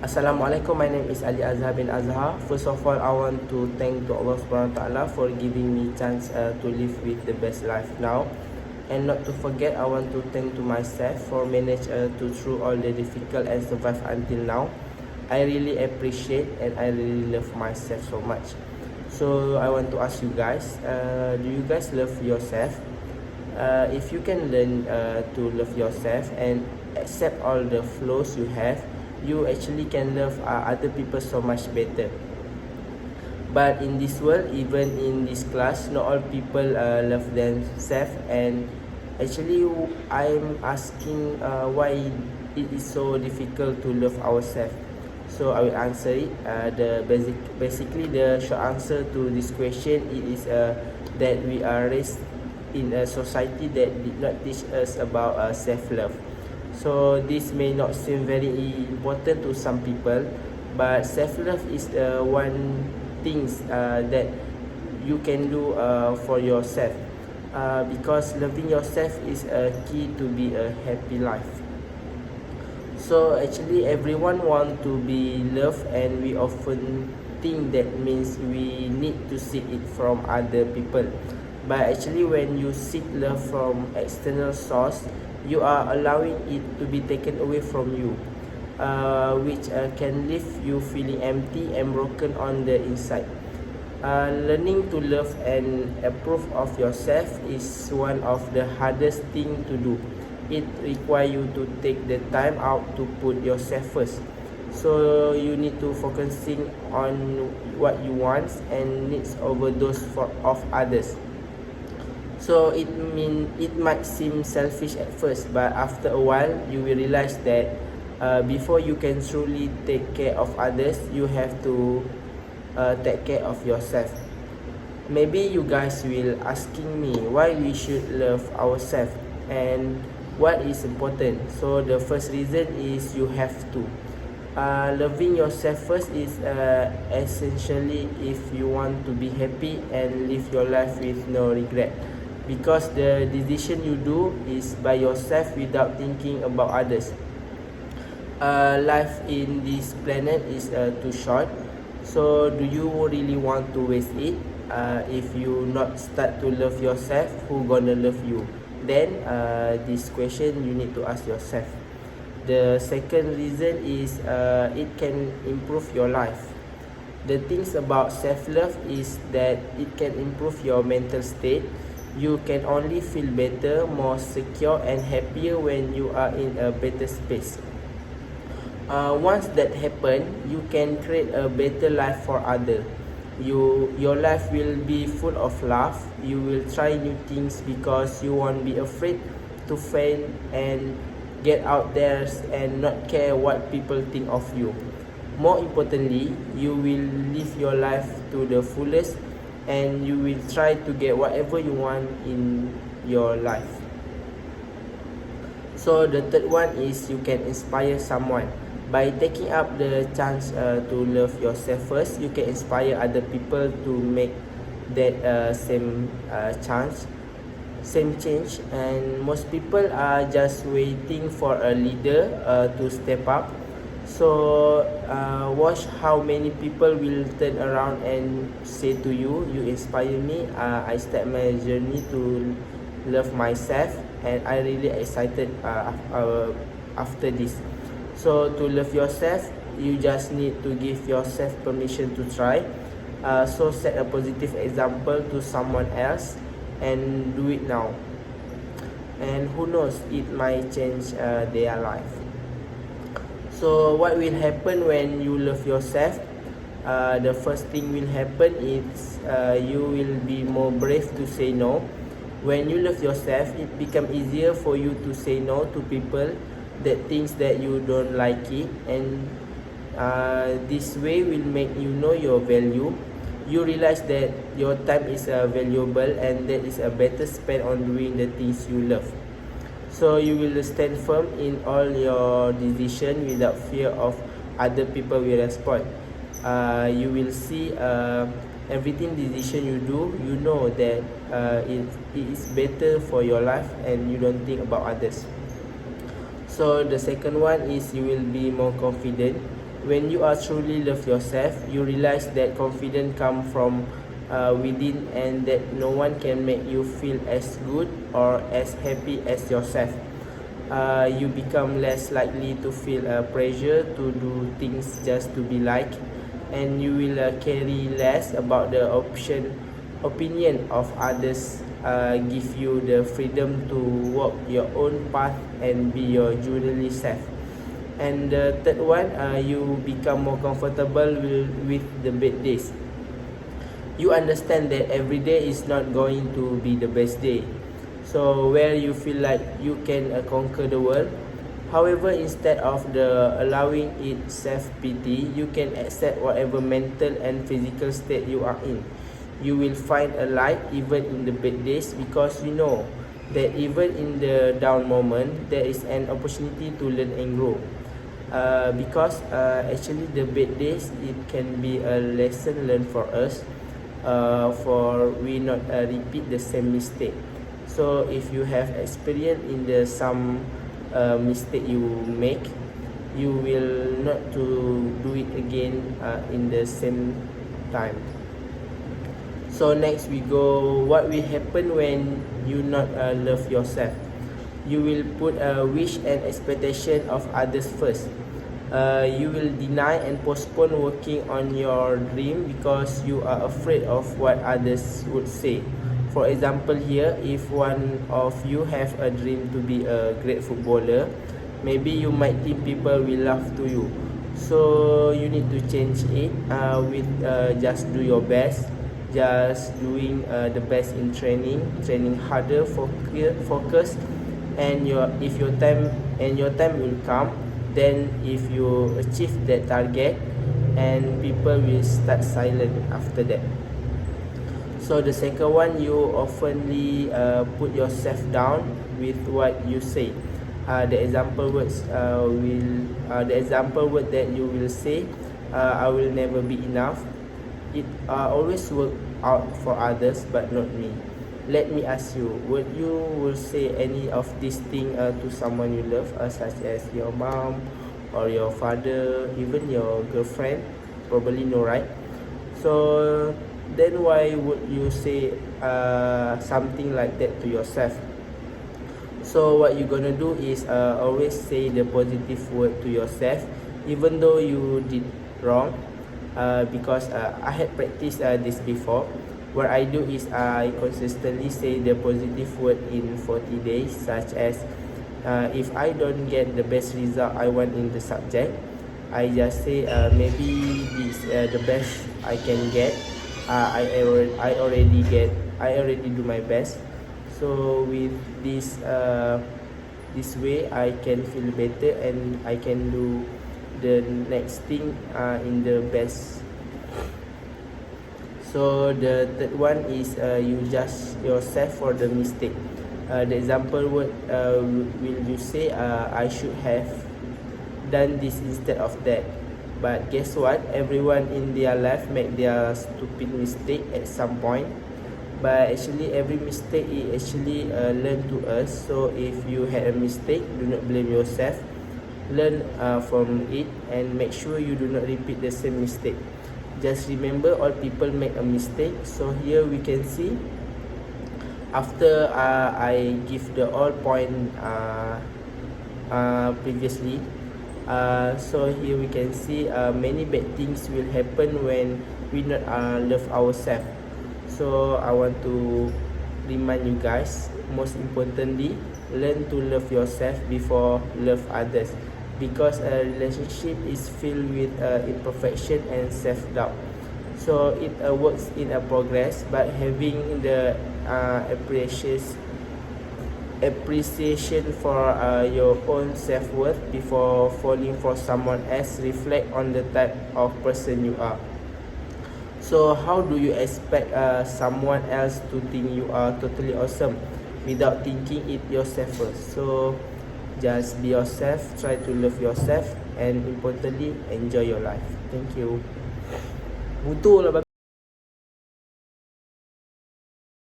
Assalamualaikum, my name is Aliazhar bin Azhar. First of all, I want to thank to Allah Subhanahu Wa Taala for giving me chance to live with the best life now. And not to forget, I want to thank to myself for manage to through all the difficult and survive until now. I really appreciate and I really love myself so much. So I want to ask you guys, do you guys love yourself? If you can learn to love yourself and accept all the flaws you have, you actually can love other people so much better. But in this world, even in this class, not all people love themselves. And actually, I'm asking why it is so difficult to love ourselves. So I will answer it. Basically the short answer to this question is that we are raised in a society that did not teach us about self-love. So this may not seem very important to some people, but self-love is one things that you can do for yourself, because loving yourself is a key to be a happy life. So actually everyone want to be loved, and we often think that means we need to seek it from other people. But actually when you seek love from external source, you are allowing it to be taken away from you, which can leave you feeling empty and broken on the inside. Learning to love and approve of yourself is one of the hardest thing to do. It requires you to take the time out to put yourself first. So you need to focusing on what you want and needs over those of others. So it might seem selfish at first, but after a while you will realize that before you can truly take care of others, you have to take care of yourself. Maybe you guys will asking me why we should love ourselves and what is important. So the first reason is you have to. Loving yourself first is essentially if you want to be happy and live your life with no regret, because the decision you do is by yourself without thinking about others. Life in this planet is too short, so do you really want to waste it? If you not start to love yourself, who gonna love you? Then this question you need to ask yourself. The second reason is it can improve your life. The things about self-love is that it can improve your mental state. You can only feel better, more secure and happier when you are in a better space. Once that happen, you can create a better life for others. Your life will be full of love. You will try new things because you won't be afraid to fail and get out there and not care what people think of you. More importantly, you will live your life to the fullest, and you will try to get whatever you want in your life. So the third one is you can inspire someone. By taking up the chance to love yourself first, you can inspire other people to make that same chance, same change. And most people are just waiting for a leader to step up. So watch how many people will turn around and say to you, you inspire me. I start my journey to love myself, and I really excited after this. So to love yourself, you just need to give yourself permission to try. So set a positive example to someone else and do it now. And who knows, it might change their life. So what will happen when you love yourself? The first thing will happen is you will be more brave to say no. When you love yourself, it becomes easier for you to say no to people that things that you don't like it, and this way will make you know your value. You realize that your time is valuable, and that is a better spent on doing the things you love. So you will stand firm in all your decision without fear of other people will respond. You will see everything decision you do, you know that it is better for your life, and you don't think about others. So the second one is you will be more confident. When you are truly love yourself, you realize that confidence comes from within, and that no one can make you feel as good or as happy as yourself. You become less likely to feel pressure to do things just to be liked, and you will carry less about the opinion of others. Give you the freedom to walk your own path and be your genuinely self. And the third one, you become more comfortable with the bad days. You understand that every day is not going to be the best day. So where you feel like you can conquer the world. However, instead of allowing it self-pity, you can accept whatever mental and physical state you are in. You will find a light even in the bad days, because you know that even in the down moment, there is an opportunity to learn and grow. Because actually the bad days, it can be a lesson learned for us, for we not repeat the same mistake. So if you have experience in the some mistake you make, you will not to do it again in the same time. So next we go, what will happen when you not love yourself? You will put a wish and expectation of others first. You will deny and postpone working on your dream because you are afraid of what others would say. For example here, if one of you have a dream to be a great footballer, maybe you might think people will laugh to you. So you need to change it with just do your best, just doing the best in training harder, focus, and your time will come. Then if you achieve that target, and people will start silent after that. So the second one, you oftenly put yourself down with what you say. The example word that you will say, I will never be enough. It always work out for others, but not me. Let me ask you, would you will say any of these things to someone you love, such as your mom or your father, even your girlfriend? Probably no, right? So then why would you say something like that to yourself? So what you're gonna do is always say the positive word to yourself, even though you did wrong. Because I had practiced this before. What I do is I consistently say the positive word in 40 days, such as if I don't get the best result I want in the subject, I just say maybe this the best I can get. I already do my best. So with this way, I can feel better and I can do the next thing in the best. So the third one is you judge yourself for the mistake. The example word will you say, I should have done this instead of that. But guess what? Everyone in their life make their stupid mistake at some point. But actually every mistake is actually learn to us. So if you had a mistake, do not blame yourself. Learn from it and make sure you do not repeat the same mistake. Just remember, all people make a mistake. So here we can see, after I give the all point previously, so here we can see many bad things will happen when we not love ourselves. So I want to remind you guys, most importantly, learn to love yourself before love others, because a relationship is filled with imperfection and self-doubt. So it works in a progress, but having the appreciation for your own self-worth before falling for someone else reflect on the type of person you are. So how do you expect someone else to think you are totally awesome without thinking it yourself first? So just be yourself, try to love yourself, and importantly, enjoy your life. Thank you. Betul lah.